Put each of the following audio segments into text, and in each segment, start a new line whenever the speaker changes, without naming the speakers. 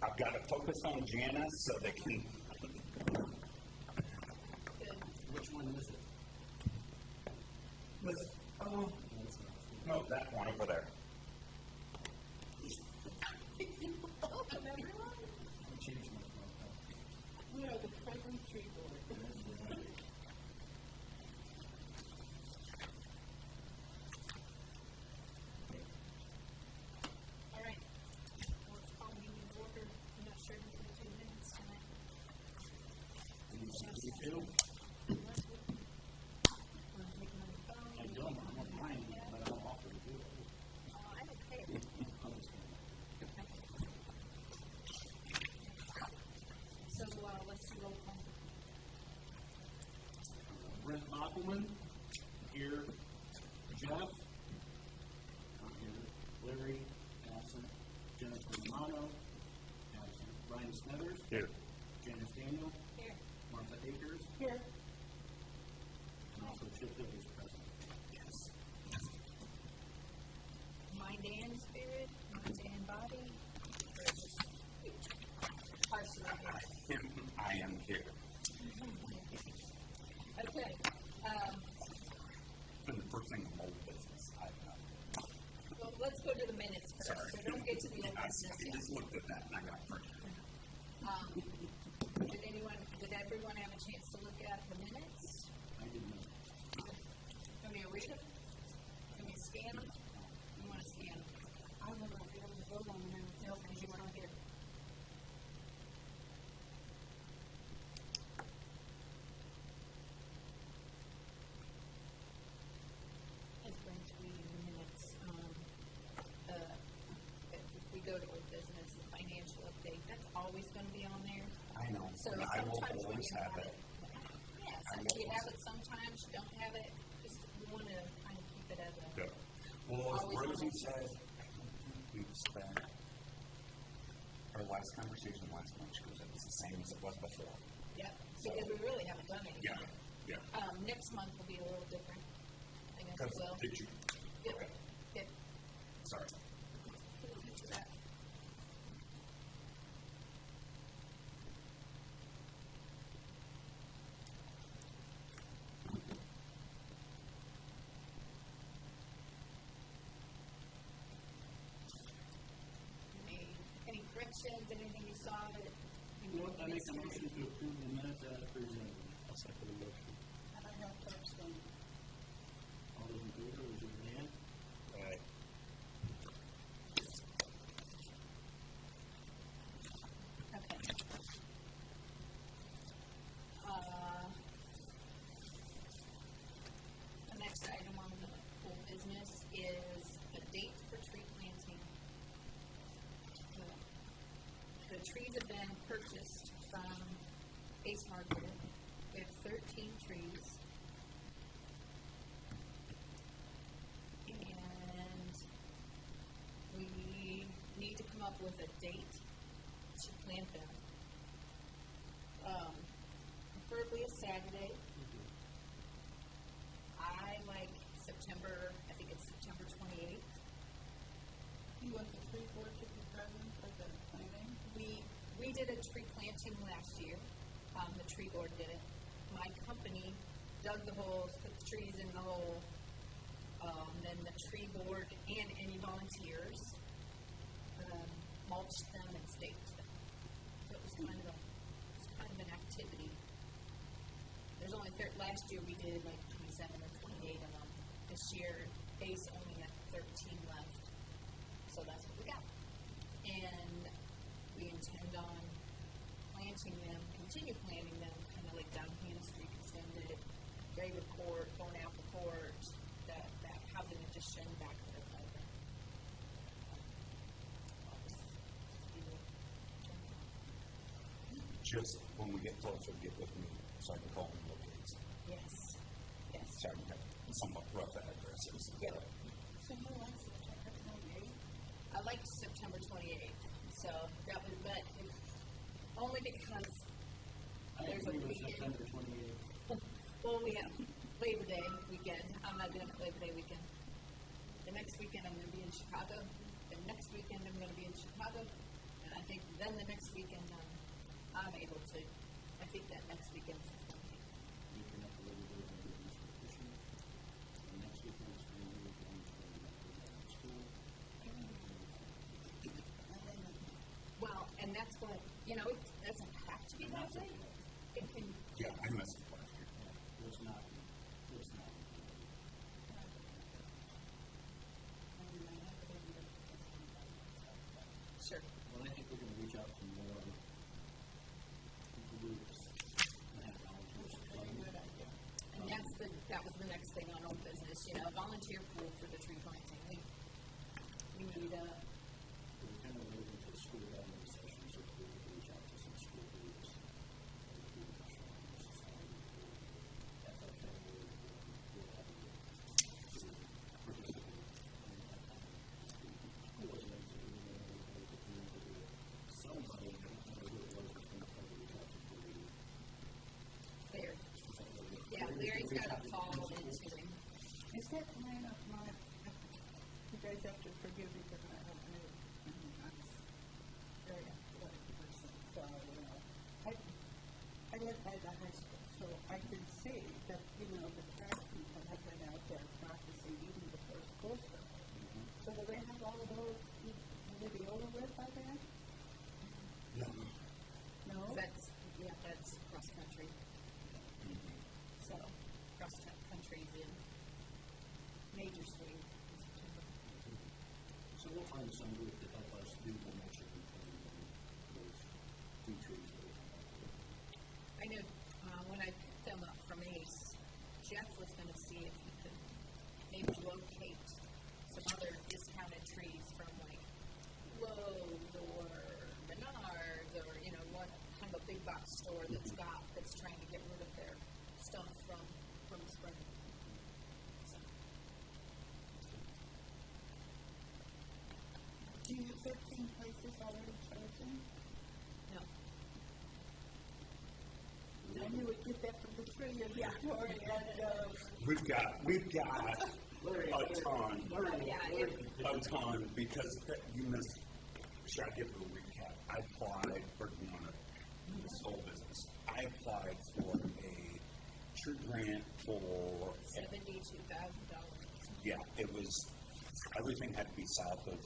I've got to focus on Janice so they can.
Which one is it?
No, that one over there.
Welcome, everyone.
I changed my phone.
We are the Friendly Tree Board. All right. Let's call the meeting to order. I'm not sure who's going to do minutes tonight.
You too?
Want to take them on the phone?
I don't. I'm on mine, but I don't offer to do it.
I'm okay. So let's do roll call.
Brent Bockelman, here. Jeff, not here. Larry, absent. Jennifer Romano, absent. Brian Smethers,
Here.
Janice Daniel,
Here.
Martha Akers,
Here.
and also Chip Hill is present.
Mind and spirit, mind and body, or just partially here.
I am here.
Okay.
For the first thing, the old business.
Well, let's go to the minutes first.
Sorry.
So don't get to the old
I
business yet.
just looked at that and I got hurt.
Did everyone have a chance to look at the minutes?
I did not.
Can we read them? Can we scan them? You want to scan them? I will not be able to vote on them until, because you weren't here. As Brent's reading the minutes, if we go to old business, the financial update, that's always going to be on there.
I know.
So
and I will
sometimes when
always
you
have it.
Yeah,
I
sometimes you
will
have it, sometimes you don't have it. Just you want to kind of keep it as a.
Good. Well, as
Always
Rosie
on.
said, we've spent our last conversation last month, she goes, it was the same as it was before.
Yep. Because we really haven't done anything.
Yeah.
Next month will be a little different. I guess
Because
it will.
did you?
Yep.
Okay.
Yep.
Sorry.
That. Any corrections, anything you saw that you
You know what, I make a motion to approve the minutes as presented.
I'll second the motion.
And I have to abstain.
All those in favor, raise your hand.
Aye.
Okay. The next item on the full business is the date for tree planting. The trees have been purchased from Ace Hardware. We have 13 trees. And we need to come up with a date to plant them. Preferably a Saturday. I like September, I think it's September 28th.
You want the tree board to be present for the planting?
We did a tree planting last year. The tree board did it. My company dug the holes, put the trees in the hole. Then the tree board and any volunteers mulched them and staked them. So it was kind of an activity. There's only last year we did like 27 or 28 of them. This year, Ace only had 13 left. So that's what we got. And we intend on planting them, continue planting them, kind of like down Hannah Street, extended, Graver Court, Thornapple Court, that housing addition back to their playground.
Just when we get closer, get with me so I can call them locates.
Yes. Yes.
So I can have somewhat rough addresses.
So you like September 28th?
I liked September 28th. So that was, but only because
I
there's a
agree with
weekend.
September 28th.
Well, we have Labor Day weekend. I'm not doing it Labor Day weekend. The next weekend I'm going to be in Chicago. The next weekend I'm going to be in Chicago. And I think then then the next weekend, I'm able to, I think that next weekend's the 20th.
You can have a little bit of a fishing. And next weekend is when we're going to school.
Well, and that's what, you know, it doesn't have to be that way. It can,
Yeah, I missed it last year.
It's not.
sure.
Well, I think we're gonna reach out to more groups and have volunteers come.
And that was the next thing on old business, you know, volunteer pool for the tree planting. We need
We're kind of moving to school government sessions, so we can reach out to some school groups.
Larry. Yeah, Larry's got a call into him.
Is that line up my, you guys have to forgive me because I don't know, I'm very athletic person, so, you know, I live by the high school, so I can see that, you know, the track people have been out there practicing even before school started. So do they have all of those, will they be over with by then?
No.
No?
That's cross country. So, cross country's in major swing in September.
So we'll find some group to help us do the nature control of those two trees.
I know, when I picked them up from Ace, Jeff was gonna see if he could maybe locate some other discounted trees from like Lowe's or Menards or, you know, what kind of a big box store that's trying to get rid of their stuff from spring. So,
Do you have 13 places already chosen?
no,
I knew we'd get that from the three of you, Tori, and,
We've got a ton. A ton, because you missed, should I give a recap? I applied for this whole business. I applied for a tree grant for,
$72,000.
yeah, it was, everything had to be south of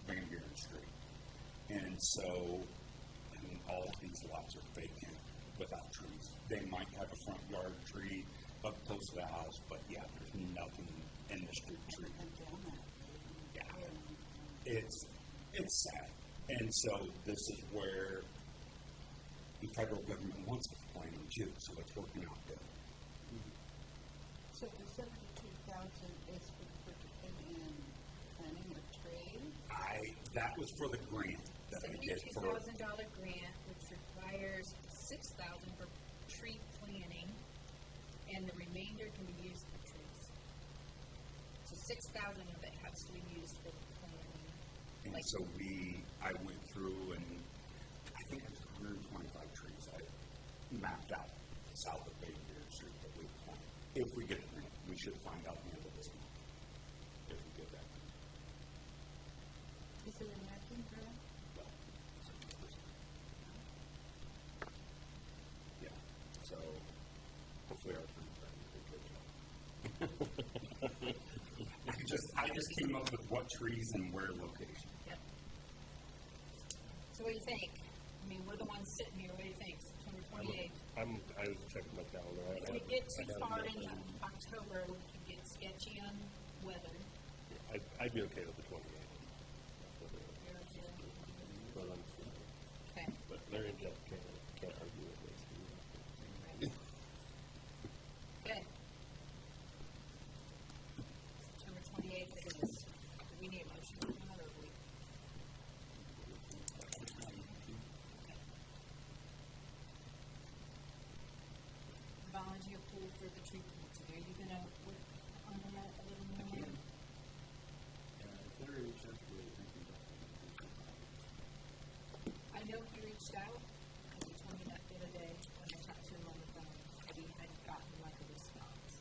Van Buren Street. And so, I mean, all of these lots are vacant without trees. They might have a front yard tree up close to the house, but yeah, there's nothing in the street tree. Yeah, it's sad. And so this is where the federal government wants us to plan them too, so it's working out good.
so the 72,000 is for purchasing and planting a tree?
That was for the grant that I did for,
$72,000 grant, which requires $6,000 for tree planting, and the remainder can be used for trees. So $6,000 of it has to be used for planting.
and
Like,
so I went through and I think it was 125 trees I mapped out south of Bay Buren Street that we plant. If we get the grant, we should find out the end of this month. If we get that grant.
Is it an acting grant?
Well, yeah, so hopefully our friends are doing a good job. I just came up with what trees and where location.
yep. So what do you think? I mean, we're the ones sitting here, what do you think? September 28th?
I was checking my calendar.
If we get too far into October, we could get sketchy on weather.
I'd be okay with the 28th.
Okay.
But Larry and Jeff can't argue with me.
Okay. September 28th it is. Do we need a motion on that, or we? Volunteer pool for the tree planting. Are you gonna work on that a little more?
Larry reached out to me thinking about
I know he reached out, and he told me that the other day when I talked to him on the phone, that he had gotten like a response.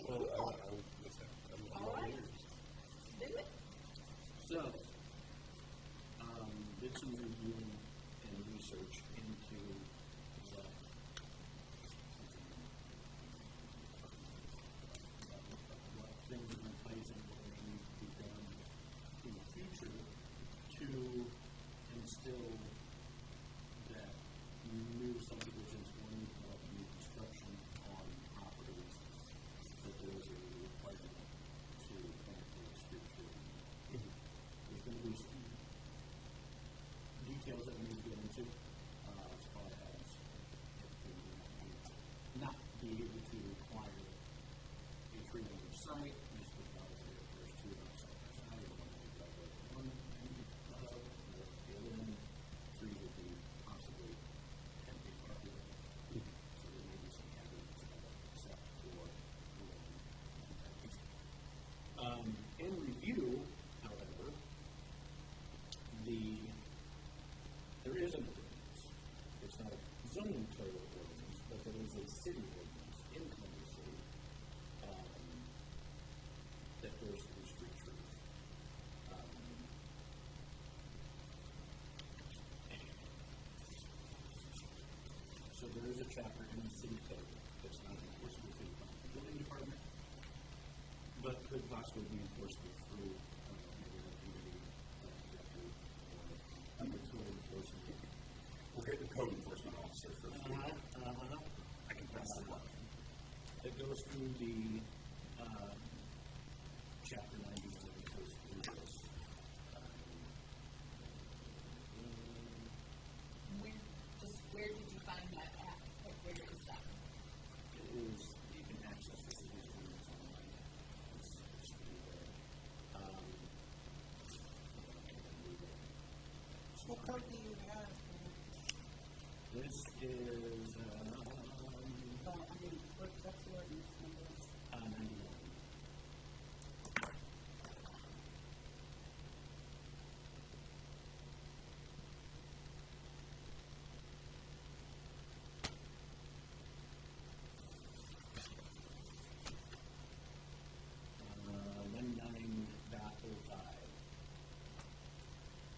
Well, I'm
All right.
ears.
Do it.
So, did some reviewing and research into what things are in place and what may need to be done in the future to instill that new subdivisions or new development, new construction on properties, that there is a requirement to plant those street trees. There's going to be some details that we need to get into as far as if we not be able to require a tree on each site, just because there's two outside by side, one will be driveway one, and the other one, three would be possibly 10 feet apart. So there may be some hazards except for in review, however, there is an ordinance. It's not a zoning code ordinance, but there is a city ordinance in Columbus City that goes through street trees. So there is a chapter in the city code that's not enforceable through the building department, but could possibly be enforceable through maybe the community director or other code enforcement.
We'll get the code enforcement officer first. I can pass it on.
It goes through the chapter 91 goes through this.
Where did you find that at? Like, where is that?
It is, you can access the city's ordinance online. It's pretty there.
What code do you have?
This is
What's the ordinance number?
91.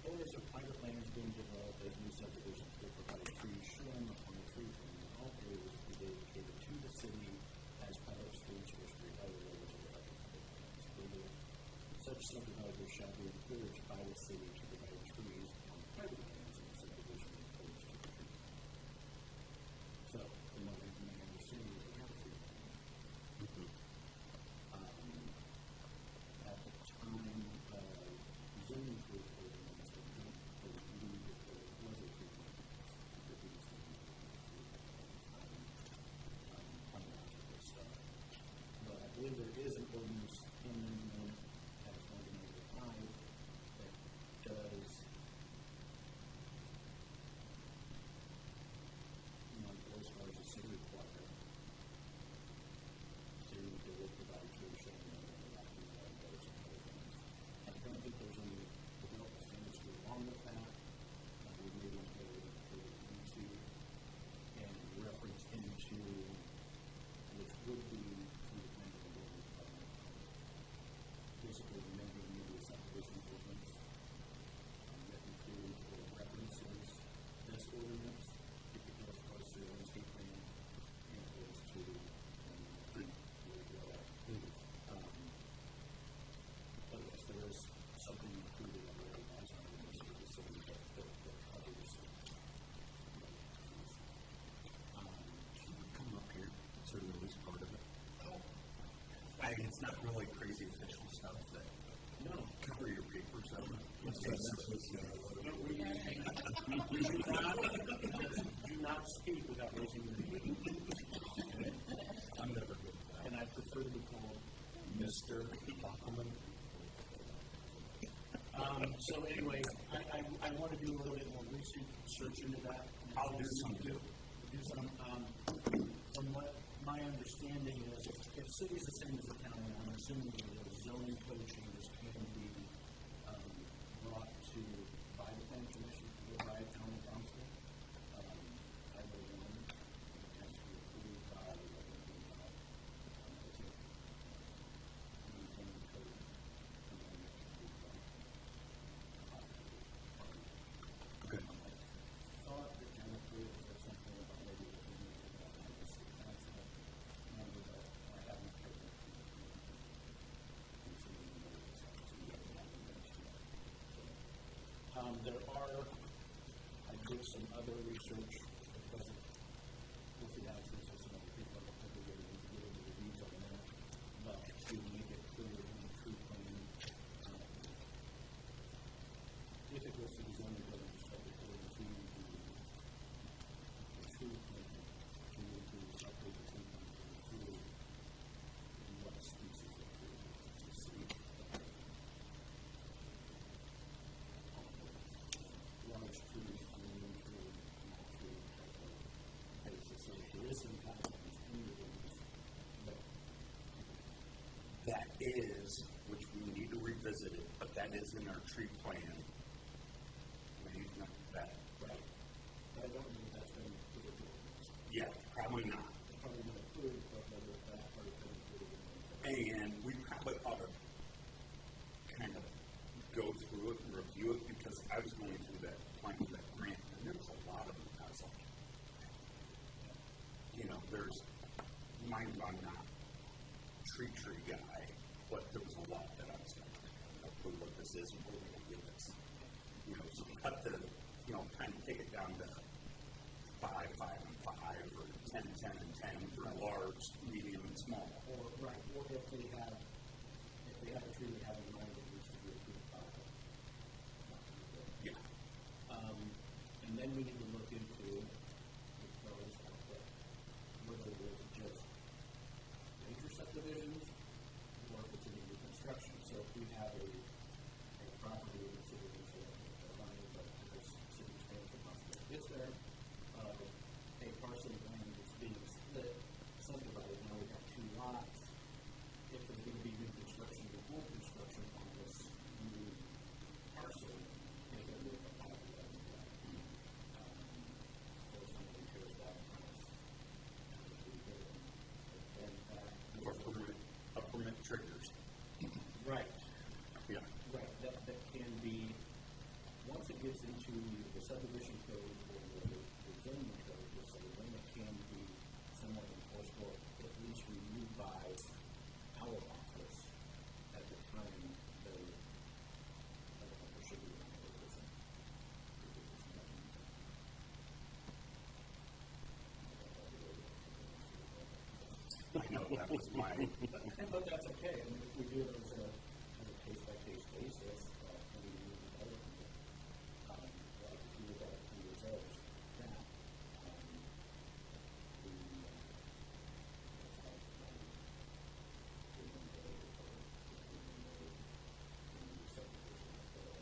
Areas of private lands being developed as new subdivisions will provide trees shown on the tree plan. All areas will be dedicated to the city as public streets or street highways or other public lands. Further, such subdividers shall be encouraged by the city to provide trees on private lands in the subdivision opposed to the tree. So, from what I can understand, is we have a tree plan. At the time zoning code ordinance, I don't believe that there was a tree plan. But I believe there is an ordinance in the that is 1995 that does go as far as the city requirement to provide tree shade and those and other things. I don't think there's any development standards to go along with that. We may want to go into and reference into which would be through the planning and building department. Basically, amending maybe a subdivision ordinance that includes or references this ordinance if it goes close to the landscape plan and goes to where we go at. But yes, there is something included already as an ordinance for the city that covers.
Can you come up here, sort of at least part of it? I mean, it's not really crazy official stuff that cover your papers over.
Do not speak without raising your hand.
I'm never good at that.
And I prefer to be called.
Mr. Bachman.
So anyway, I want to do a little bit more research into that.
I'll do some too.
Do some. From what my understanding is, if city's the same as the county, I'm assuming that those zoning code changes can be brought to by the planning commission or by a county council. Either one has to be approved by the I did some other research, it wasn't with the absence of some other people, I don't think we're going to get into the weeds on that, but to make it clear in the tree plan, if it goes to the zoning board, it's subject to the tree plan, to update the tree plan to include what species of tree to see. Large trees, medium tree, small tree, type of basis. So there is some guidelines in the rules, but
That is, which we need to revisit it, but that is in our tree plan. Maybe not that,
right. But I don't know if that's been included in the rules.
yeah, probably not.
It's probably not included, but whether that part has been included in the rules.
And we probably ought to kind of go through it and review it, because I was going through that plan, that grant, and there was a lot of them. I was like, there's, mind you, I'm not tree guy, but there was a lot that I was like, I don't know what this is and where we're going to get this. So we have to, kind of take it down to 5, 5, and 5, or 10, 10, and 10 for large, medium, and small.
Or if they have a tree they have in mind that needs to be approved by them.
Yeah.
And then we need to look into those whether it's just major subdivisions or if it's a new construction. So if we have a property in the city that's running, but there's city expansion possible gets there, a parcel of land that's being split, subdivided, now we have 2 lots. If there's going to be new construction or old construction on this new parcel, it's going to be a lot of that. Or somebody tears that house.
Or a permit triggers.
Right.
Yeah.
Right. That can be, once it gets into the subdivision code or the zoning code, just say, then it can be somewhat enforceable, at least reviewed by our office at the time there should be one.
I know that was my.
But that's okay. I mean, if we do it as a case-by-case basis, and we move it over, like if you look at it 2 years old, that,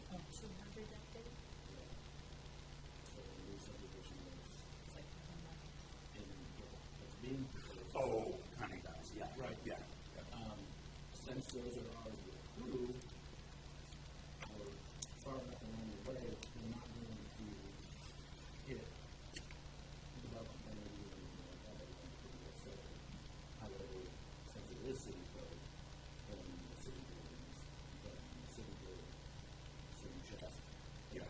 Oh, 200 update?
so the new subdivision is
It's like,
it's being proposed.
Oh, honey guys, yeah.
Right.
Yeah.
Since those are already approved, or far enough along the way, we're not going to hit development or anything like that. So, however, since it is city code, then the city buildings, then the city code suggests.
Yeah.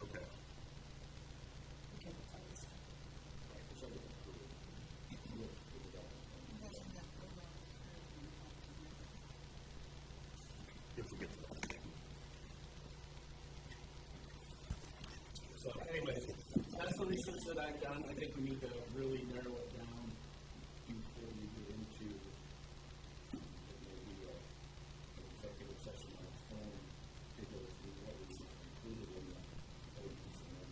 Okay.
okay, it's always,
So we approve with the development.
Doesn't have to go around
If we get to that.
So anyways, that's the research that I've done. I think we need to really narrow it down before we get into maybe an executive session on its own to go through what is included in the ordinance. And then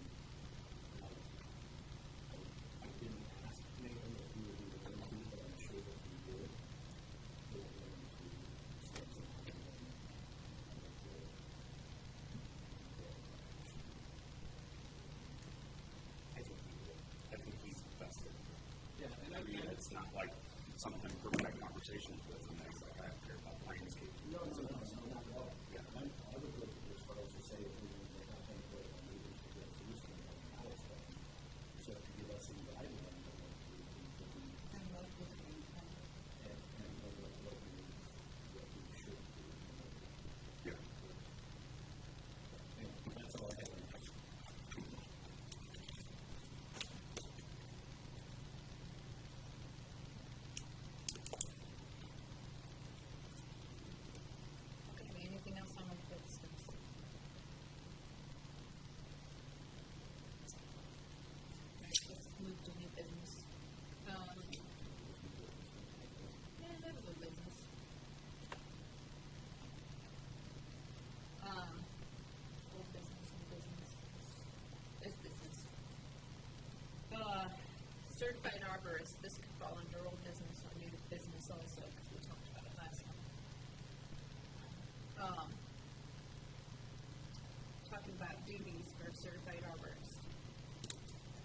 I didn't ask Nathan if he would be willing to, but I'm sure that he would. He was willing to spend some time on
I think he's vested.
yeah, and
I mean, it's not like something we're having conversations with, and it's like, I don't care about landscape.
no, not at all.
Yeah.
I would go as far as to say if we want to have any way on moving to get solution on how it's done. So to give us some guidelines on what we could be
and look with the intent.
and what we should do.
Yeah.
And that's all I have.
certified arborist, this could fall under old business or new business also, because we talked about it last time. Talking about duties for a certified arborist.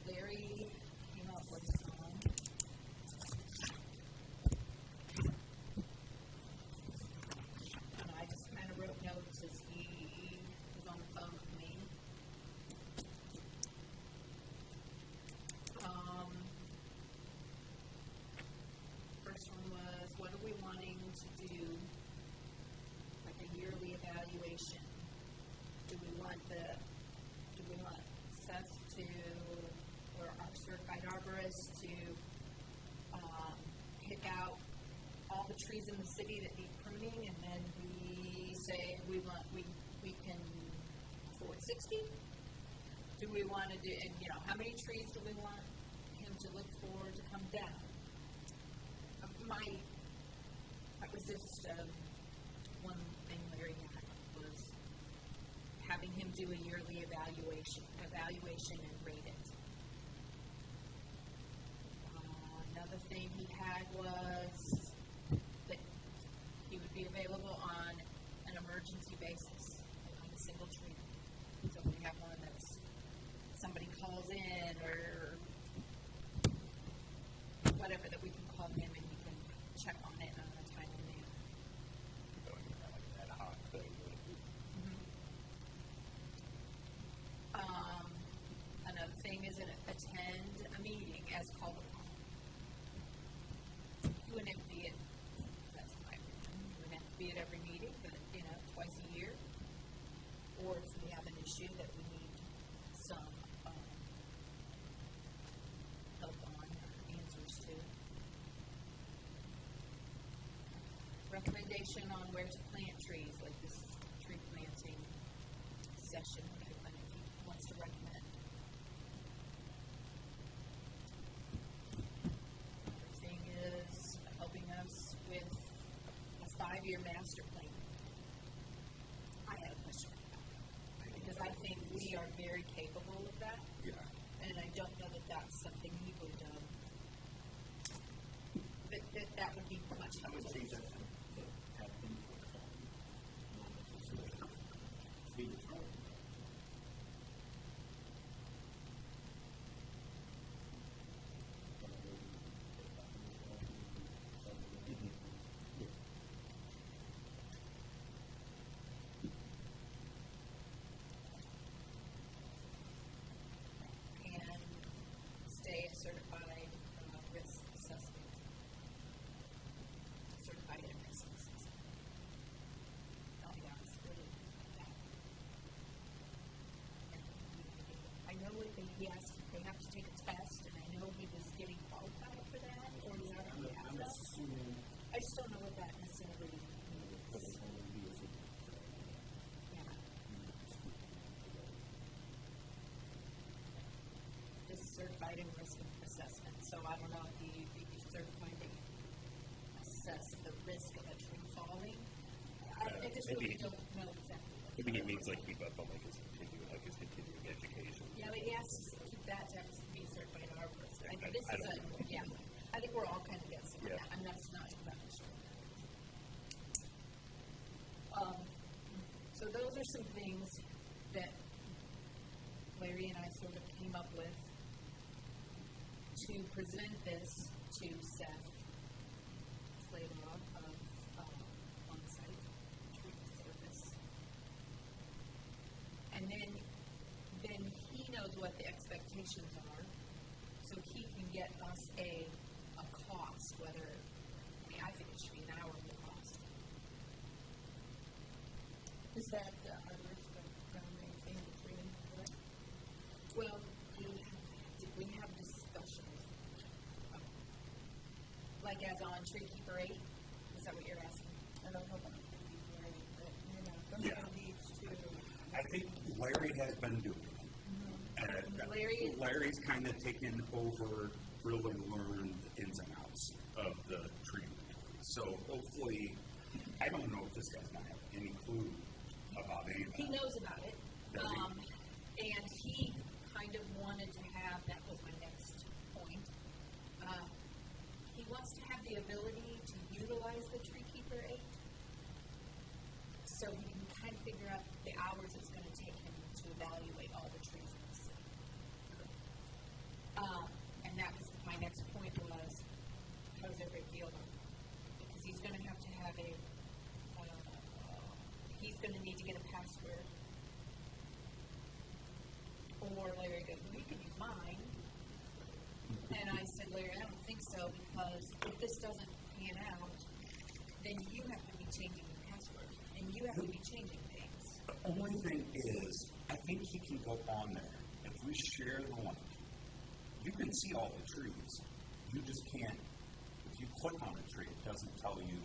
Larry came up with some. And I just kind of wrote notes as he was on the phone with me. First one was, what are we wanting to do, like a yearly evaluation? Do we want Seth to, or our certified arborist to, pick out all the trees in the city that need pruning, and then we say we can afford 60? Do we want to do, and how many trees do we want him to look for to come down? That was just one thing Larry had, was having him do a yearly evaluation and rate it. Another thing he had was that he would be available on an emergency basis, on a single tree. So we have one that's somebody calls in or whatever, that we can call him and he can check on it on a timely manner.
Like an ad hoc thing.
Another thing is attend a meeting as called upon. You wouldn't have to be at, that's my opinion, you wouldn't have to be at every meeting, but, twice a year. Or if we have an issue that we need some help on or answers to. Recommendation on where to plant trees, like this tree planting session, if he wants to recommend. Another thing is helping us with a 5-year master plan. I had a question about that, because I think we are very capable of that,
Yeah.
and I don't know that that's something he would, that would be much
I would
helpful.
say that have input on, not necessarily be determined.
And stay a certified risk assessment. Certified in risk assessment. Oh, yeah, it's really that. And I know what he asked, they have to take a test, and I know he was getting qualified for that, or he already has
I'm
that.
assuming
I just don't know what that necessarily
that
means.
it's only be as a
Yeah. Is certified in risk assessment, so I don't know if you certified to assess the risk of a tree falling. I just really
maybe-
don't know exactly.
Maybe he means like keep up on his continuing education.
Yeah, but he has to keep that to be certified arborist. I think this
I
is
don't know.
I think we're all kind of guessing on
Yeah.
that, and that's not exactly sure. So those are some things that Larry and I sort of came up with to present this to Seth Slaylaw of On-Site Tree Service. And then he knows what the expectations are, so he can get us a cost, whether, I think it should be an hourly cost.
Is that our risk of maintaining the tree, correct?
Well, did we have discussions? Like as on Tree Keeper 8? Is that what you're asking?
I don't know about the great, but,
Yeah.
somebody needs to.
I think Larry has been doing it. And Larry's kind of taken over, really learned the ins and outs of the tree. So hopefully, I don't know if this guy's not have any clue about any of that.
He knows about it.
Does he?
And he kind of wanted to have, that was my next point, wants to have the ability to utilize the tree keeper aid. So he can kind of figure out the hours it's gonna take him to evaluate all the trees in the city. And that was, my next point was, how does everybody feel about that? Because he's gonna have to have he's gonna need to get a password. Or Larry goes, well, you can use mine. And I said, Larry, I don't think so, because if this doesn't pan out, then you have to be changing your password, and you have to be changing things.
The only thing is, I think he can go on there. If we share the link, you can see all the trees. You just can't, if you click on a tree, it doesn't tell you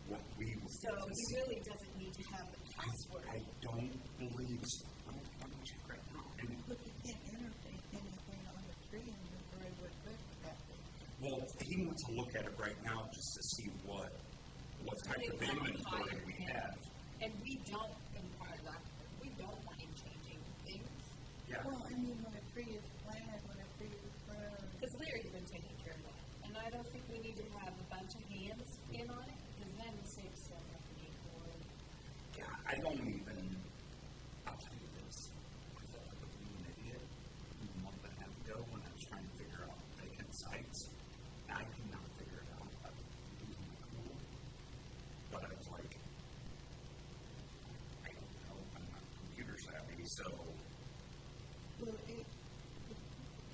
what we will
So he really doesn't need to have the password.
I don't believe so. I'm gonna check right now. And,
But you can't interface anything on the tree and you're very good with that.
well, he wants to look at it right now just to see what type of inventory we have.
And we don't, we don't want him changing things.
Yeah.
Well, I mean, when a tree is planted, when a tree is grown,
Because Larry's been taking care of that. And I don't think we need to have a bunch of hands in on it, because then it saves so much paperwork.
Yeah, I don't even, I'll tell you this, I felt like being an idiot a month and a half ago when I was trying to figure out vacant sites. I could not figure it out. I was losing my cool. But I was like, I don't know, I'm not computer savvy, so,
well, it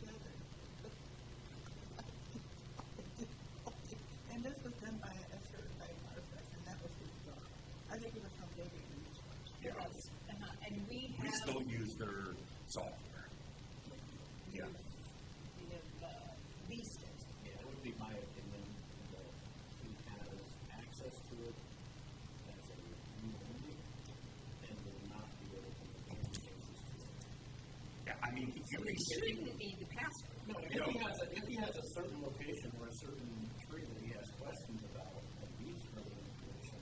doesn't. And this was done by a certified person, and that was his job. I think it was from David Research.
yeah,
And we
we
have,
still use their software. Yeah.
we have leased it.
Yeah, it would be my opinion that he has access to it as a review only and will not be able to make any changes to it.
Yeah, I mean, you
We
can see,
shouldn't need the password.
No, if he has a certain location or a certain tree that he has questions about and needs further information,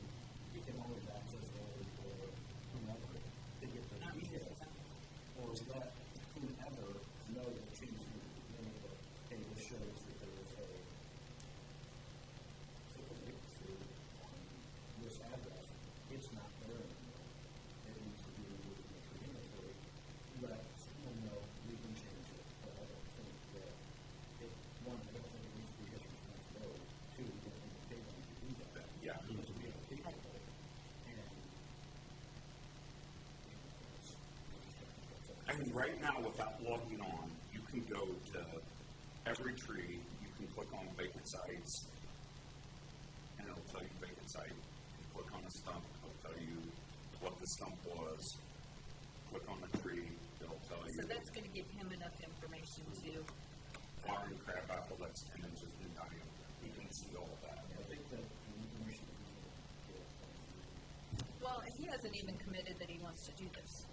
he can always access Larry or whomever to get the details. Or let whomever know that trees are beginning that, hey, this shows that there is a typical tree on this address. It's not there anymore. It needs to be removed from the tree inventory. Let someone know we can change it, but I don't think that it, one, I don't think it needs to be his responsibility. Two, we don't think they want to do that.
Yeah.
Because we have people and
I mean, right now, without logging on, you can go to every tree, you can click on vacant sites, and it'll tell you vacant site. You click on a stump, it'll tell you what the stump was. Click on the tree, it'll tell you.
So that's gonna give him enough information to,
Flowering crab apple, that's 10 inches in diameter. You can see all of that.
I think that the information that he's going to get
well, he hasn't even committed that he wants to do this.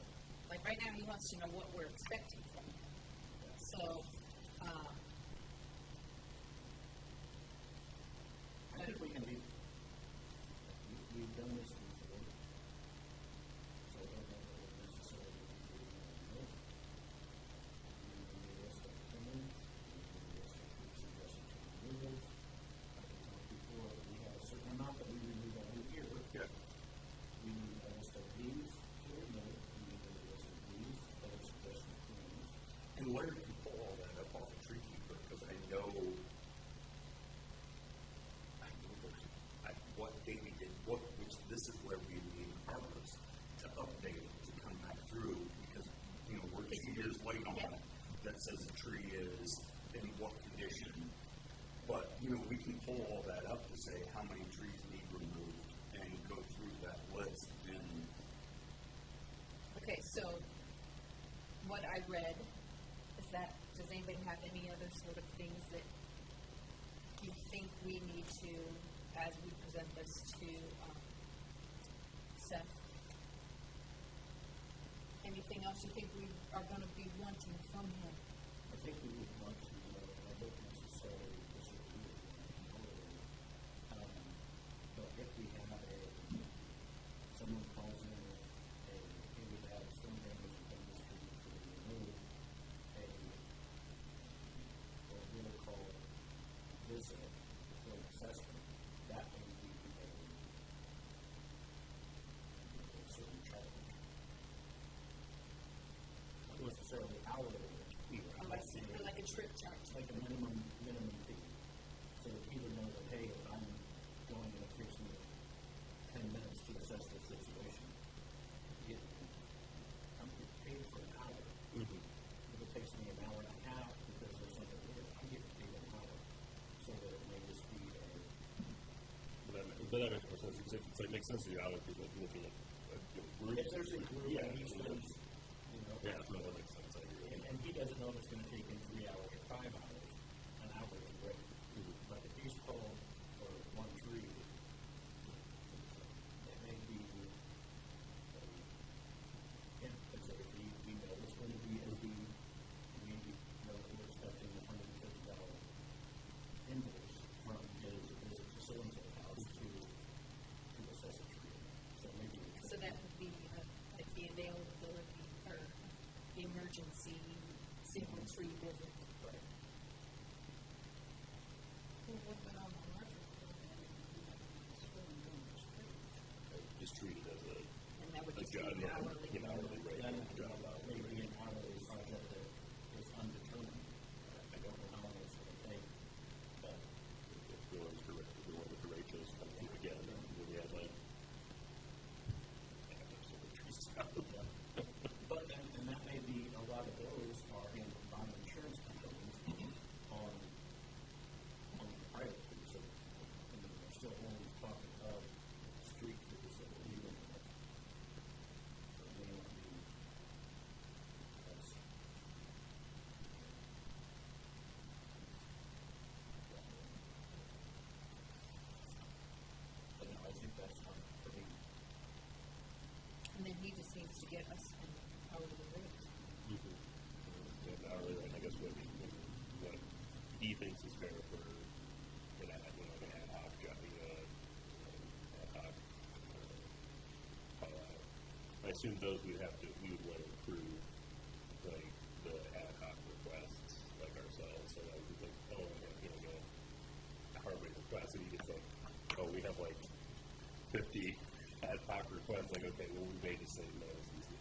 Like, right now, he wants to know what we're expecting from him. So,
I think we can be, we've done this before. So I don't know if necessarily we can do it anymore. We can do this at the beginning, we can do this at the suggestion to removals. Like I talked before, we have a certain amount that we remove every year.
Yeah.
We need a list of these to remove, we need a list of these that are suggestion to remove.
And Larry can pull all that up off the tree keeper, because I know what Davey did, which this is where we need arborists to update it, to come back through, because, you know, we're 2 years late on it, that says a tree is in what condition. But, you know, we can pull all that up to say how many trees need removed and go through that list and,
okay, so what I read is that, does anybody have any other sort of things that you think we need to, as we present this to Seth? Anything else you think we are gonna be wanting from him?
I think we would want to know, I don't necessarily disagree with you, but if we have someone calls in hey, we have storm damage in this tree, can we remove what we'll call visit, like a minimum fee. So that he would know that, hey, if I'm going and it takes me 10 minutes to assess the situation, I'm getting paid for an hour. If it takes me an hour and a half because there's something weird, I'm getting paid an hour. So that it may just be a
But that makes more sense, because it makes sense to you, I would be looking at groups.
if there's a group
Yeah,
and he spends,
yeah, no, that makes sense, I agree.
and he doesn't know if it's gonna take him 3 hours or 5 hours, an hour is great. But if he's called for one tree, it may be, let's say if we know it's gonna be a fee, we know that we're expecting a $150 invoice from his so-and-so house to assess a tree. So maybe.
So that would be like the availability or the emergency single tree visit.
Right.
Well, what about on the market? Swimming down the street.
Just treat it as
And that would
a
just be
job,
an hourly.
an hourly rate,
Then
job hour.
maybe an hourly project that is undetermined. I don't know how long it's gonna take, but
If we wanted to rate, those kind of things again, then we had like, trees out.
But and that may be a lot of those are handled by insurance companies on the private trees. So we're still only talking of street trees that are legal. It may not be as but no, I think that's not pretty.
And then he just needs to get us an hourly rate.
And hourly rate, I guess, what he thinks is fair for an ad hoc job, ad hoc call out. I assume those we would want to approve, like, the ad hoc requests, like ourselves, so that we could think, oh, we have, a hourly request, and you could think, oh, we have like 50 ad hoc requests, like, okay, well, we may just say no, it's easy.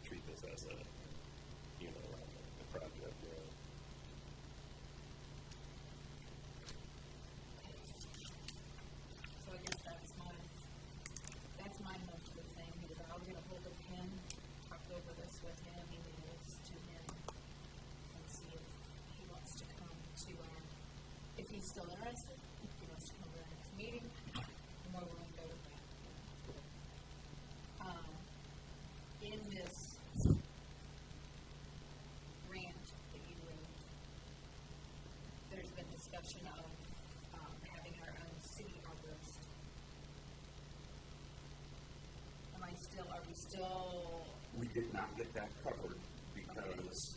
Treat this as a project,
So I guess that's my monthly thing, is I was gonna hold up him, talk over this with him, email this to him, and see if he wants to come to if he's still interested, if he wants to come to our next meeting, and where we're gonna go with that. In this grant that you wrote, there's been discussion of having our own city arborist. Are we still,
We did not get that covered because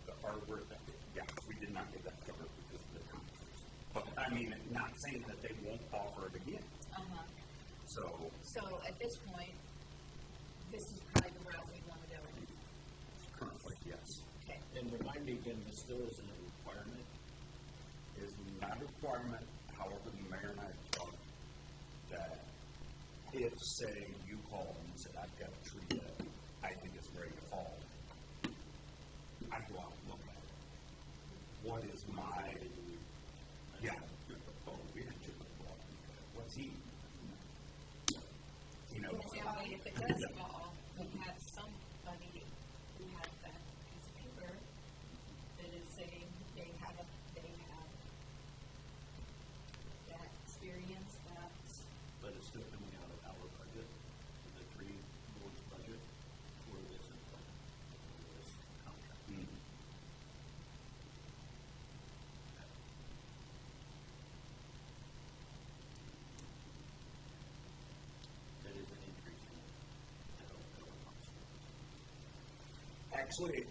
the arbor, we did not get that covered because of the contracts. But, I mean, not saying that they won't offer it again. So
so at this point, this is probably the route we want to go in.
currently, yes,
Okay.
And remind me again, this still isn't a requirement.
is not a requirement. However, the mayor and I talked that if, say, you call and said, I've got a tree that I think is ready to fall, I go out and look at it. What is my, we had to go out and look at it. What's he?
I mean, if it does fall, we have somebody who has that piece of paper that is saying they have that experience,
But it's still coming out of our budget, the tree board's budget, for this contract. That is an increase in
Actually,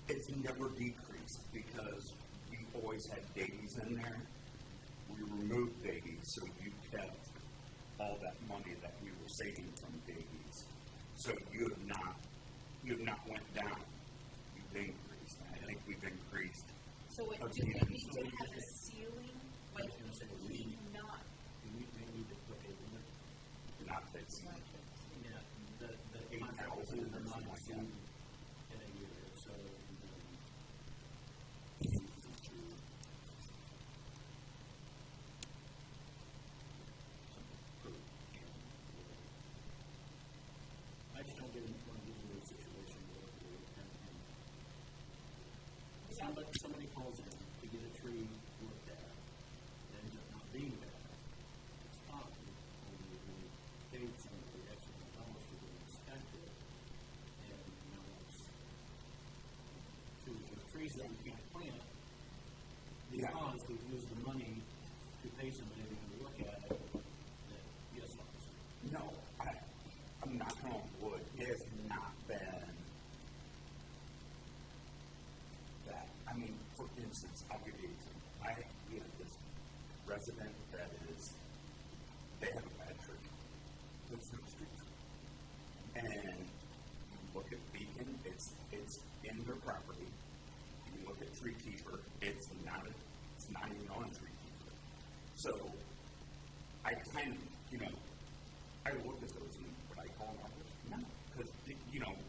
it's never decreased because we always had Davies in there. We removed Davies, so you kept all that money that we were saving from Davies. So you have not went down. You've increased. I think we've increased.
so do we
Again,
need to have a ceiling? Like,
I was gonna say,
we not,
we may need to put a limit.
Not this.
Yeah, the
8,000
contract will
or
not
something like
exceed
that.
in a year, so
resident that is, they have a bad tree. It's no street tree. And you look at Beacon, it's in their property. You look at Tree Keeper, it's not even on Tree Keeper. So I kind of, I looked at those and would I call them arbors? No, because,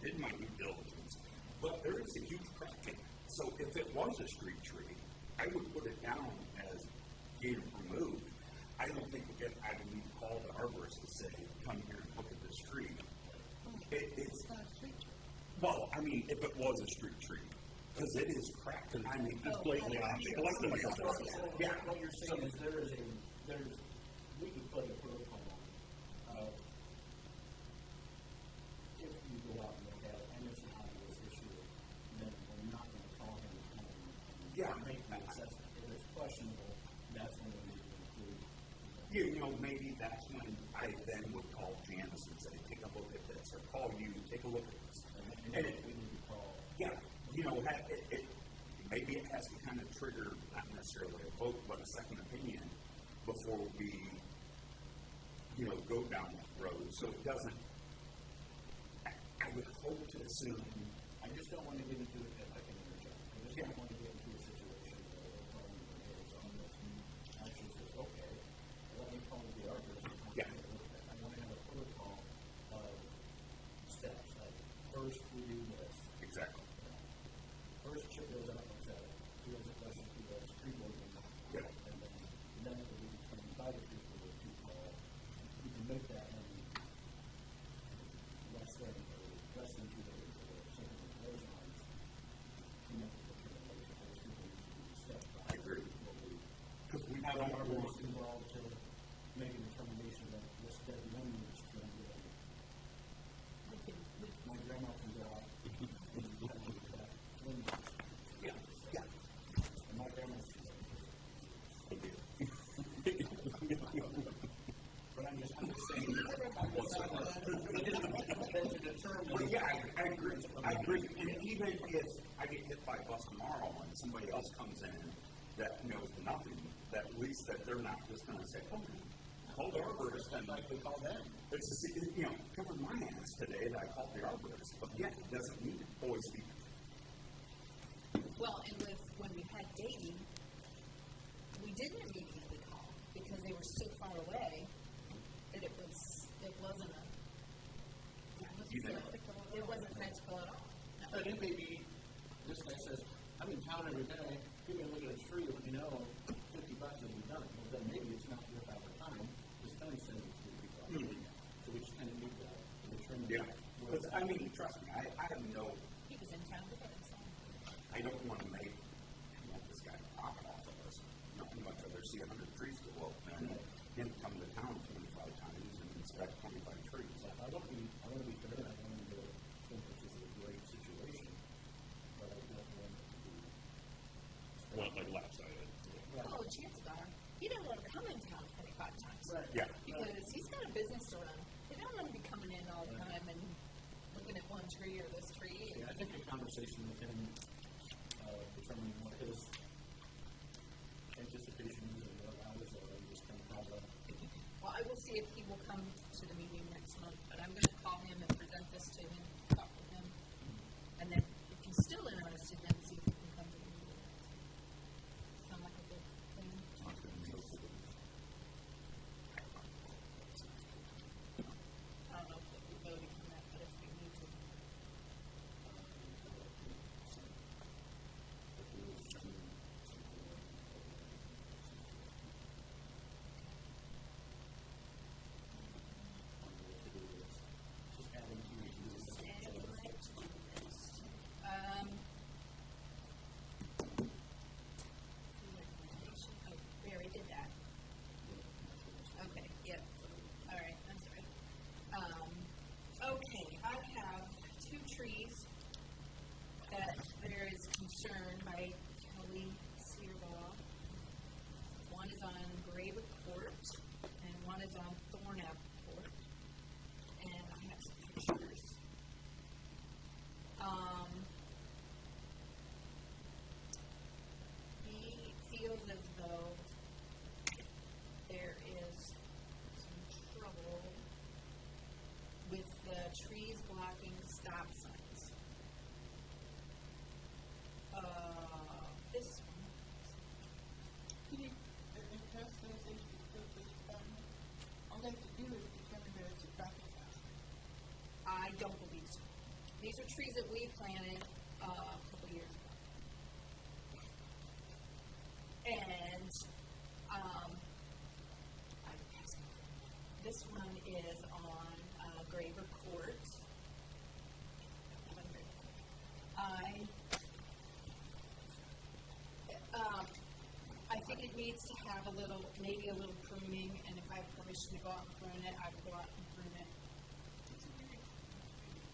did my due diligence. But there is a huge crack in it. So if it was a street tree, I would put it down as being removed. I don't think I would need to call the arborist to say, come here and look at this tree. It's
not a street tree.
well, I mean, if it was a street tree, because it is cracked, and I mean, it's blatantly obvious. Yeah.
What you're saying is we could put a protocol on, if you go out and look at it, and it's an obvious issue, then we're not going to call him and make the assessment. If it's questionable, that's when we need to include.
Maybe that's when I then would call Janice and say, take a look at this, or call you, take a look at this.
And if we need to call.
Yeah, maybe it has to kind of trigger, not necessarily a vote, but a second opinion before we, go down that road. So it doesn't, I would hope to assume.
I just don't want to get into it if I can interject. I just don't want to get into a situation where we're calling the neighbors on this and actually says, okay, let me call the arborist.
Yeah.
I want to have a protocol of steps. Like, first we do this.
Exactly.
First chip goes up and says, he has a question to the tree board.
Yeah.
And then it will be determined by the tree board to call. You can make that in less than 2 days or something like those lines. You make the determination for the tree board to do step by.
I agree. Because we
Have
don't
our
want
arborist involved to make a determination that this dead limb is trying to get. My grandma can go out and tell me that limb is.
Yeah.
And my grandma's. But I'm just saying.
Well, yeah, I agree. I agree. And even if I get hit by a bus tomorrow and somebody else comes in that knows nothing, that at least that they're not just going to say, oh, call the arborist and
We call them.
it's covered my ass today that I called the arborist. But yeah, it doesn't need to always be.
Well, and when we had dating, we didn't immediately call because they were so far away that it wasn't practical at all. No.
But it may be, this guy says, I'm in town every day, give me a look at a tree, let me know, $50 and we're done. Well, then maybe it's not worth our time, this time says it's $50. So we just kind of need that to determine.
Yeah. Because, trust me, I have no,
He was in town today, so.
I don't want to make this guy profit off of us. I'd much rather see 100 trees go up than him come to town 25 times and inspect 25 trees.
I want to be fair, I want to think this is a great situation, but I don't want it to be.
Well, like lopsided.
Oh, chances are, he didn't want to come in town 25 times.
Right.
Yeah.
Because he's got a business to run. They don't want to be coming in all the time and looking at one tree or this tree.
Yeah, I think a conversation with him, determining what his anticipation is and what hours are, and just kind of have a.
Well, I will see if he will come to the meeting next month, but I'm going to call him and present this to him, talk with him. And then if he's still interested, then see if he can come to the meeting. Sound like a good thing? I don't know if we'll be voting on that, but if we need to.
Just adding to
Oh, we already did that. Okay, yep. All right, I'm sorry. Okay, I have 2 trees that there is concern by Kelly Searbaugh. One is on Graver Court, and one is on Thorn Ave Court. And I have some pictures. He feels as though these are trees that we planted, a couple years ago. And, this one is on, Graver Court. I think it needs to have maybe a little pruning, and if I have permission to go out and prune it, I would go out and prune it.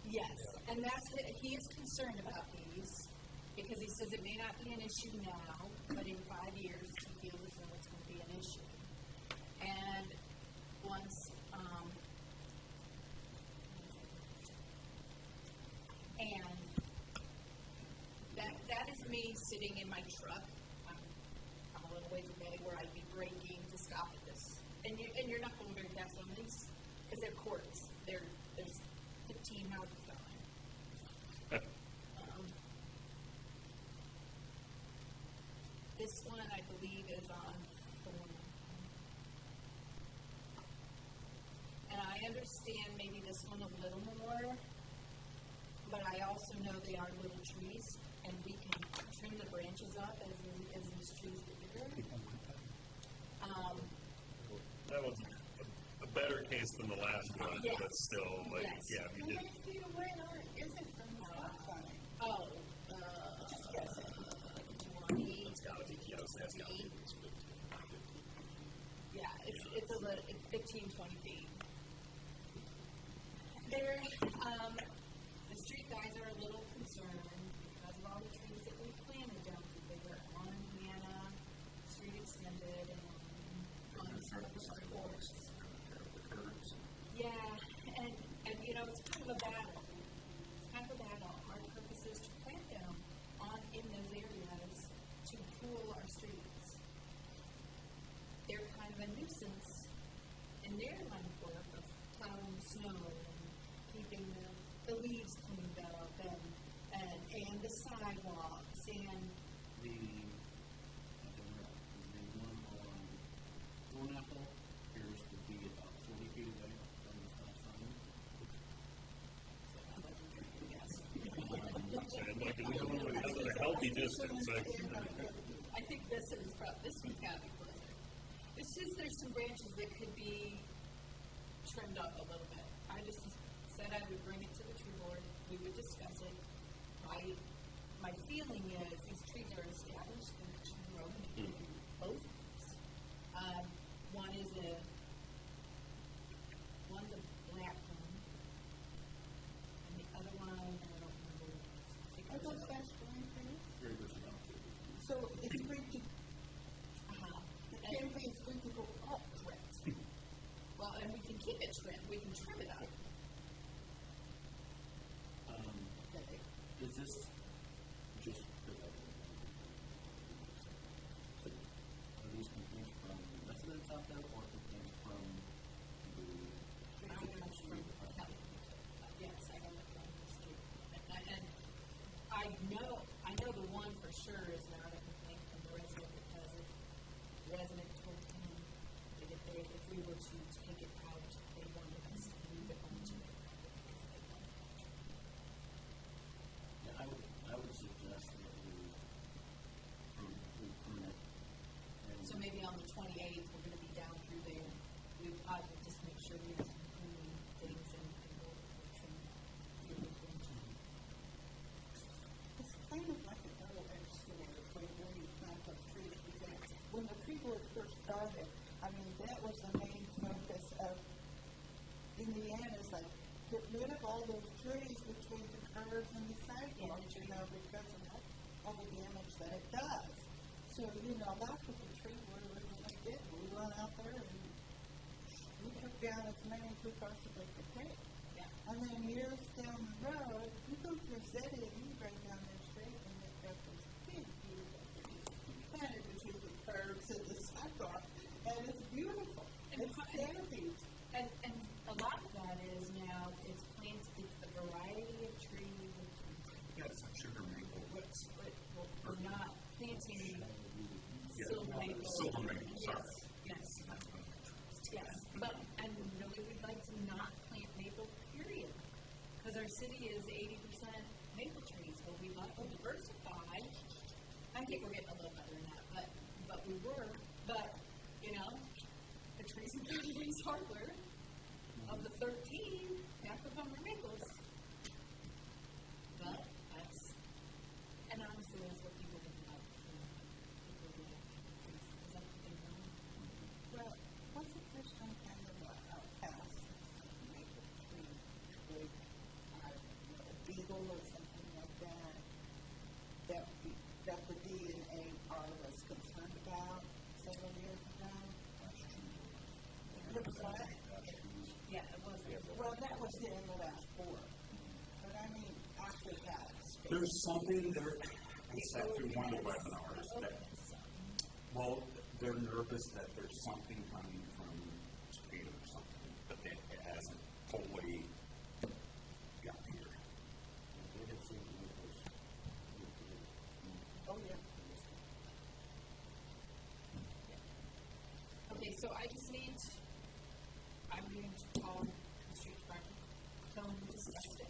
Yes, and he is concerned about these, because he says it may not be an issue now, but in 5 years, he feels as though it's going to be an issue. And once, and that is me sitting in my truck. I'm a little ways away where I'd be braking to stop at this. And you're not going very fast on these, because they're courts. There's 15 houses down there. This one, I believe, is on Thorn. And I understand maybe this one a little more, but I also know they are little trees, and we can trim the branches up as these trees get bigger.
That was a better case than the last one,
Yes.
but still, like,
Yes.
yeah, we
How
did.
many feet away is it from the stop sign?
Oh,
Just guessing.
20.
It's gotta be, yeah, that's gotta be.
Yeah, it's 15, 20 feet. The street guys are a little concerned because of all the trees that we planted down through there on Hannah, Street Extended, and on Courts. Yeah, and it's kind of a battle. It's kind of a battle. Our purpose is to plant them in those areas to cool our streets. They're kind of a nuisance in their line of work of plowing snow and keeping the leaves cleaned up and the sidewalks and
The one on Thornapple appears to be about 40 feet away from the stop sign.
And like, it's a healthy distance, like,
I think this one's gotta be closer. There's some branches that could be trimmed up a little bit. I just said I would bring it to the tree board, we would discuss it. My feeling is these trees are established in the tree road in both of these. One's a black one, and the other one, I don't remember what it is.
Are those fast growing trees?
Very versatile.
So it's going to,
Uh-huh.
the canopy is going to go up.
Correct. Well, and we can keep it trimmed, we can trim it up.
Is this just are these complaints from residents out there or complaints from the
I got it from Kelly. Yes, I got it from the street. And I know the one for sure is not a complaint from the resident because the resident told him that if we were to take it out, they wanted us to move it onto their property.
Yeah, I would suggest that we prune it. And
So maybe on the 28th, we're going to be down through there. I would just make sure we have some pruning things and we'll trim it.
It's kind of like a double-edged sword when you plant those trees, because when the tree board first started, that was the main focus of Indiana's like, get rid of all those trees between the curbs and the sidewalks, because of all the damage that it does. So, that's what the tree board originally did. We went out there and we took down as many as we possibly could take.
Yeah.
And then years down the road, you go through Zeddy and you drive down that street and they've got those big, beautiful trees planted between the curbs and the sidewalk. And it's beautiful.
And
It's therapy.
And a lot of that is now, it's the variety of trees.
Yes, sugar maple.
We're not planting silver maple.
Silver maple, sorry.
Yes. Yes, but and really we'd like to not plant maple, period. Because our city is 80% diversify. I think we're getting a little better than that, but we were. But, you know, the trees in County Hardware, of the 13, half of them are maples. But that's, and honestly, that's what people think about. People do that. Is that what they know?
Well, what's the first time kind of house, maple tree, with, I don't know, a beagle or something like that, that the DNR was concerned about several years ago? What was that?
Yeah, it was.
Well, that was in the last four. But I mean, after that.
There's something there, I sat through one of the webinars that, well, they're nervous that there's something coming from Japan or something, but it hasn't fully got here.
They had seen the maples.
Oh, yeah.
Okay, so I just need, I'm going to call the street department, tell them we discussed it,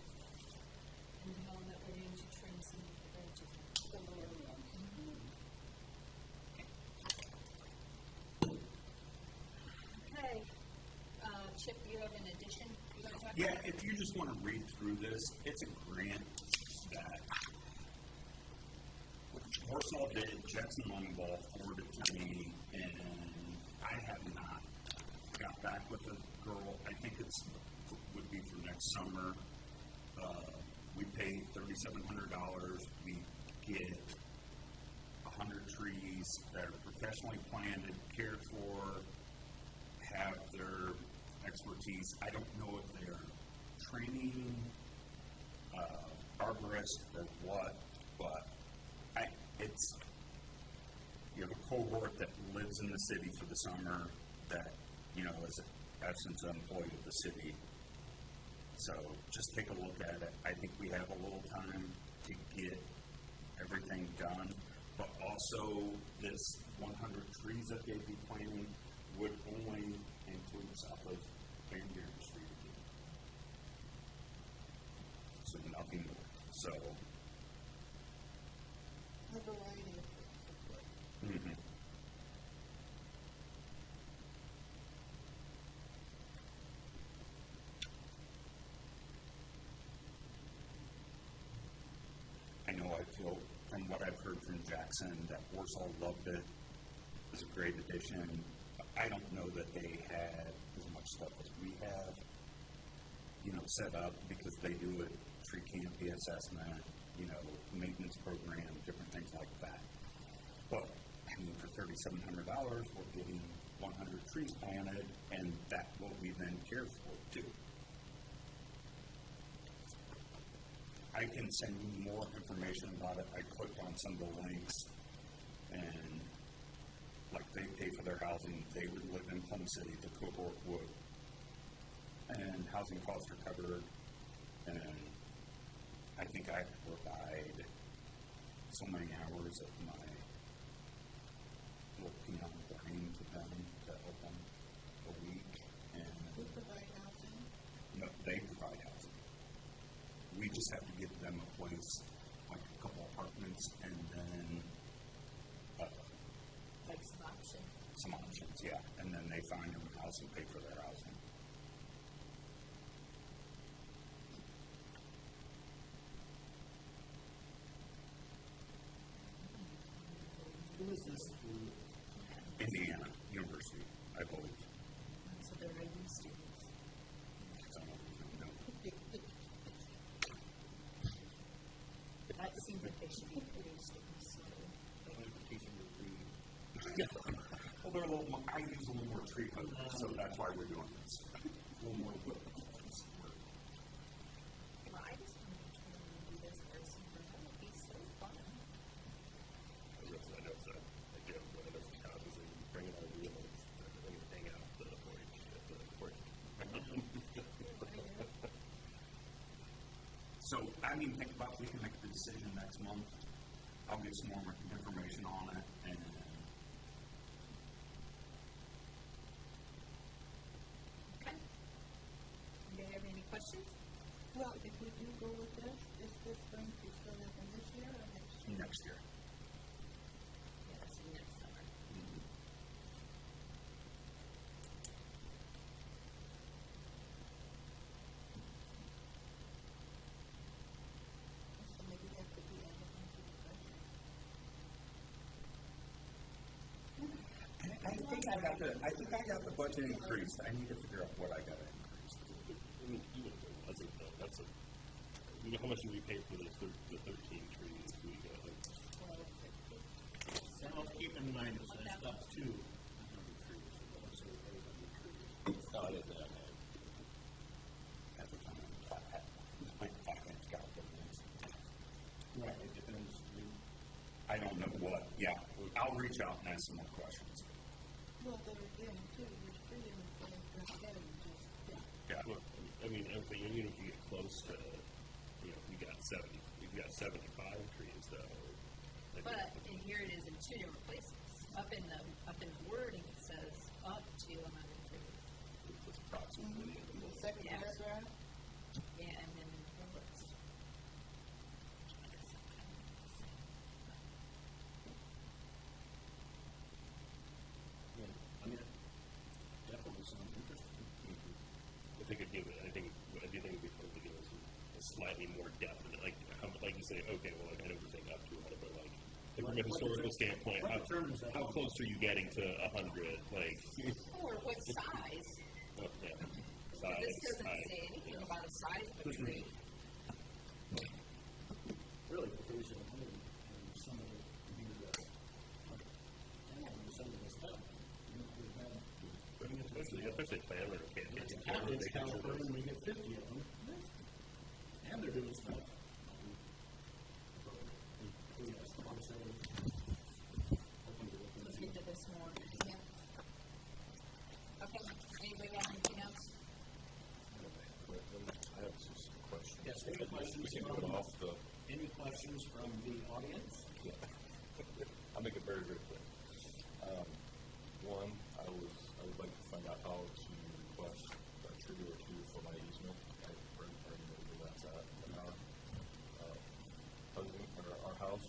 and tell them that we're going to trim some of the branches. Okay, Chip, you have an addition you want to talk about?
Yeah, if you just want to read through this, it's a grant that Warsaw did, Jackson Moneyball forwarded to me, and I have not got back with the girl. I think it's would be for next summer. We pay $3,700. We get 100 trees that are professionally planted, cared for, have their expertise. I don't know if they're training arborists or what, but it's, you have a cohort that lives in the city for the summer that, you know, is in essence an employee of the city. So just take a look at it. I think we have a little time to get everything done, but also this 100 trees that they'd be planting would only include south of Van Buren Street again. So nothing more. So,
A variety of things.
mhm. I know I feel, from what I've heard from Jackson, that Warsaw loved it. It was a great addition. I don't know that they had as much stuff as we have, you know, set up because they do a tree canopy assessment, you know, maintenance program, different things like that. But, I mean, for $3,700, we're getting 100 trees planted, and that will be then cared for, too. I can send you more information about it. I clicked on some of the links, and like they pay for their housing. They would live in Plum City, the cohort would, and housing costs are covered. And I think I have to provide so many hours of my little piano brain to them to help them a week. And
We provide housing.
no, they provide housing. We just have to give them a place, like a couple apartments, and then
Like some option.
some options, yeah. And then they find them a house and pay for their housing.
Who is this?
Indiana University, I believe.
So they're IU students.
Some of them don't know.
That seems like they should be IU students. So
Teaching you to read.
Well, they're a little more, I use a little more tree coat, so that's why we're doing this. A little more wood.
well, I just want to try and do this person for that would be so fun.
I know it's I give one of those copies and bring it on wheels and hang out the porch at the porch.
So, I mean, think about, we can make the decision next month. I'll get some more information on it, and
Okay. Do you have any questions?
Well, if we do go with this, is this going to show up in this year or next
next year.
Yeah, that's next summer.
So maybe that could be added into the budget.
I think I got the budget increased. I need to figure out what I got increased.
I mean, even if it wasn't, though, that's a, you know, how much do we pay for those the 13 trees we got? Like,
Now, keep in mind, it's up to 100 trees, so 800 trees.
oh, I didn't know that.
At the time, my finance calculations.
Right, it depends.
I don't know what, yeah, I'll reach out and ask some more questions.
Well, then again, too, you're treating it like ahead and just,
Yeah.
Well, I mean, everything, even if you get close to, you know, we got 75 trees, though. Like,
But, and here it is in two different places. Up in the wording, it says up to 100 trees.
it's approximately in the
the
middle.
second
Yeah.
paragraph.
Yeah, and then the list. I guess I'm kind of the same.
Yeah, I mean, definitely sounds interesting.
I think it'd give it, I do think it'd be fun to give us a slightly more definite, like, like you say, okay, well, like, I know we're saying up to 100, but like, from a historical standpoint,
what determines that?
how close are you getting to 100? Like,
Or what size?
oh, yeah,
This
size,
doesn't
height.
say anything about the size of the tree.
Really, the trees at home and some of it be some of the stuff. You know, we've had,
Especially family or kids.
it's caliper, and we get 50 of them. And they're doing stuff. Yes, I'm saying, open to looking
Let's
at
get to this more. Yeah. Okay, anybody have anything else?
I have just a question.
Yes, any questions
We can
from-
go off the,
Any questions from the audience?
I'll make it very, very quick. One, I would like to find out how to request a tree or two for my easement. I already know where that's at in our, husband, or our house.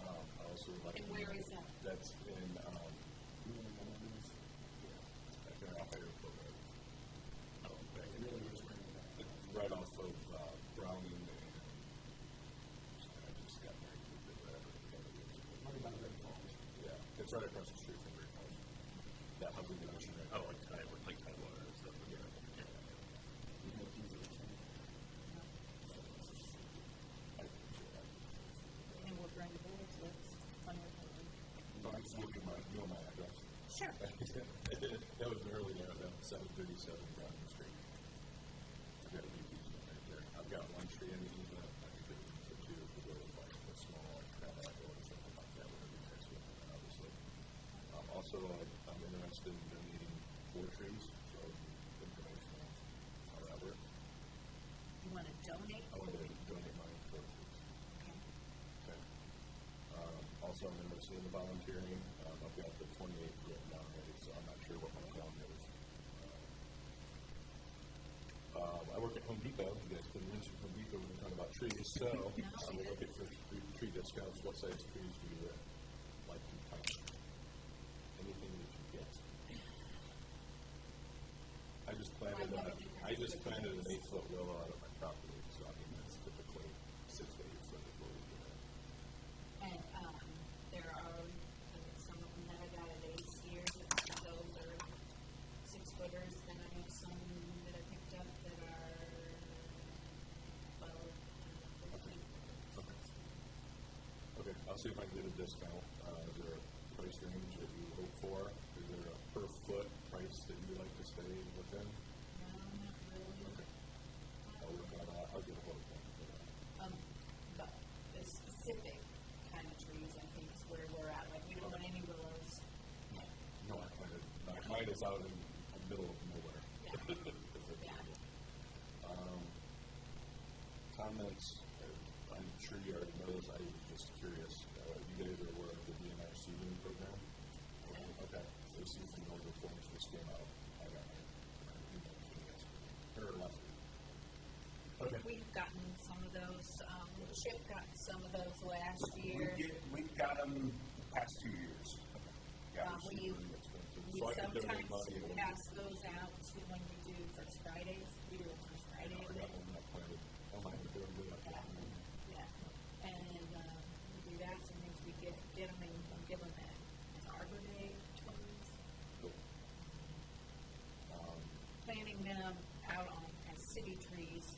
I also would like.
And
to
where
know
is that?
That's in, like in our fire program. Right off of, Browning and, I just got married to whatever. Yeah, it's right across the street from Great Falls. That Hubbard Division right
Oh, like Tidewater and stuff. Yeah.
And we're going to boards, let's find out.
No, I just give you my address.
Sure.
That was early there, about 737 Browning Street. I've got a big easement right there. I've got one tree in the easement. I could put for two if we go with like a small, like, Cadillac or something like that, whatever you guys want, obviously. Also, I'm interested in donating 4 trees, so information on however.
You want to donate?
I want to donate mine for 4 trees.
Okay.
Okay. Also, I'm interested in the volunteering. I've got the 28th written down already, so I'm not sure what my calendar is. I work at Home Depot. You guys didn't mention Home Depot when we're talking about trees, so I'm looking for tree discounts. What size trees do you like to plant? Anything that you get. I just planted an 8-foot willow out of my property, so I mean that's typically 6 to 8 foot is what we do.
And, there are some of them that I got at Ace here, those are 6-footers, then I have some that I picked up that are 12, 13.
Okay, I'll see if I can get a discount. Is there a price range that you hope for? Is there a per foot price that you like to stay within?
No, not really.
I'll work on that. I'll get a quote for that.
But the specific kind of trees, I think, is where we're at, like, we don't want any willows.
No, I planted, mine is out in the middle of nowhere.
Yeah.
Comments, I'm sure you already know this, I was just curious. You guys are aware of the DNR seeding program? Okay, so see if you know the forms just came out. I got my email to you yesterday, or last week. Okay.
We've gotten some of those, Chip got some of those last year.
We've got them the past 2 years. Yeah,
We
So I could donate
sometimes
money and-
pass those out to when we do First Fridays. We do a First Friday.
I got one that planted. I'm not even doing good.
Yeah. And we do that. Sometimes we get them and give them at Arbor Day trees. Planting them out on as city trees,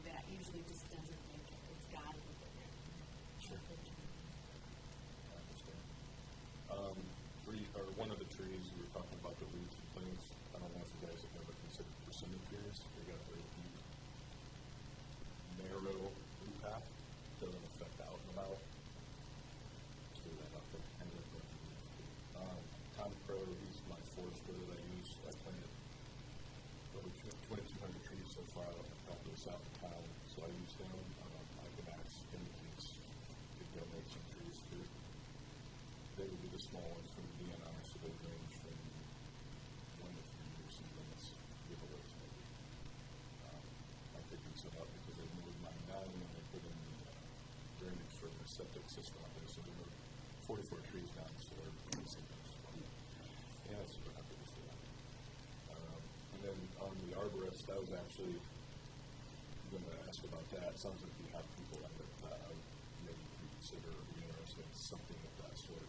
that usually just doesn't make it. It's got to be there.
Sure. I understand. One of the trees, we were talking about the leaves and things. I don't know if you guys have ever considered persimmon trees. They got a very deep, narrow root path. Doesn't affect out and about. So that I think ended up Tom Crow, he's my forester that I use. I planted over 2,200 trees so far out in the south of town. So I use them. I can ask him to donate some trees too. They would be the small ones from the DNR, so they range from 1 to 3 years, and then it's giveaways maybe. I picked these up because they moved mine down and they put in the drainage for the septic system out there, so there were 44 trees down, so they're missing those. Yeah, super happy to see that. And then on the arborist, I was actually going to ask about that. It sounds like you have people that would maybe reconsider or be interested in something of that sort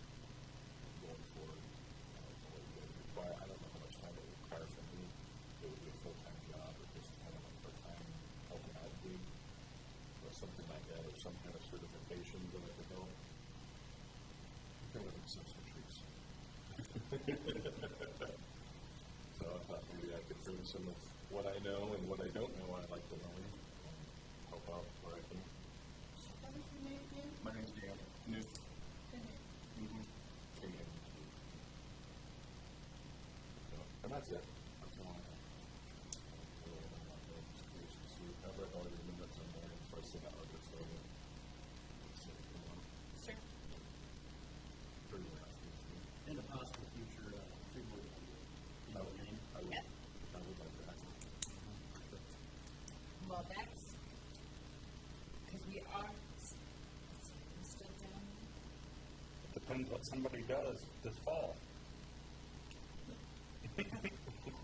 going forward. I don't know how much time it would require from me. It would be a full-time job or just kind of a part-time helping out gig or something like that, or some kind of certification that I could help. I'm kind of some trees. So I thought maybe I could bring some of what I know and what I don't know I'd like to learn and help out where I can.
What is your name again?
My name's Dan. New. And that's it. That's all I have. I've read all your minutes on there, so I sent out this thing.
Sure.
Pretty nasty.
In the possible future, tree board,
I would,
name.
Yep.
I would like that.
Well, that's because we are still down.
Depends what somebody does this fall.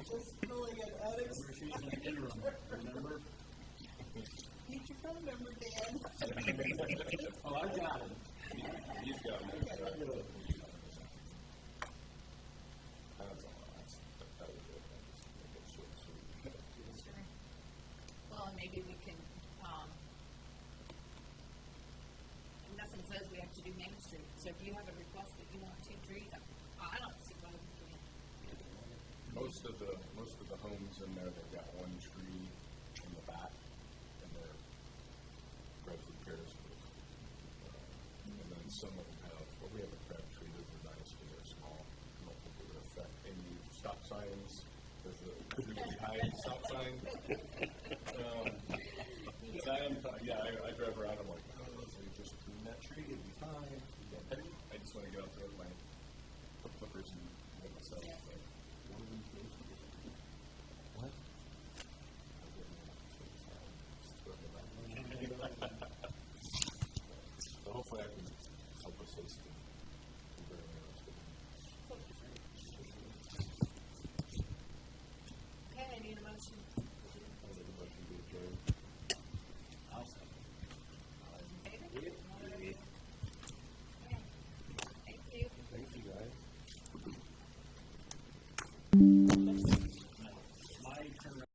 Just filling it out.
Remember, she's in the interim, remember?
Get your phone number, Dan.
Oh, I got it.
He's got me.
I got it.
That's all. That was it. I just make it short and sweet.
Sure. Well, and maybe we can, nothing says we have to do Main Street. So if you have a request that you want 2 trees, I don't see why we can't.
Most of the homes in there, they've got 1 tree in the back, and they're redwood pears. And then some of them have, well, we have a crab tree, those are nice, but they're small. I don't think it would affect any stop signs. There's a tree behind stop sign. I drive around, I'm like, oh, so you just prune that tree, it'd be fine. I just want to get out there with my clippers and get myself. Like, one of these days, what? So hopefully I can help assist and be very interested.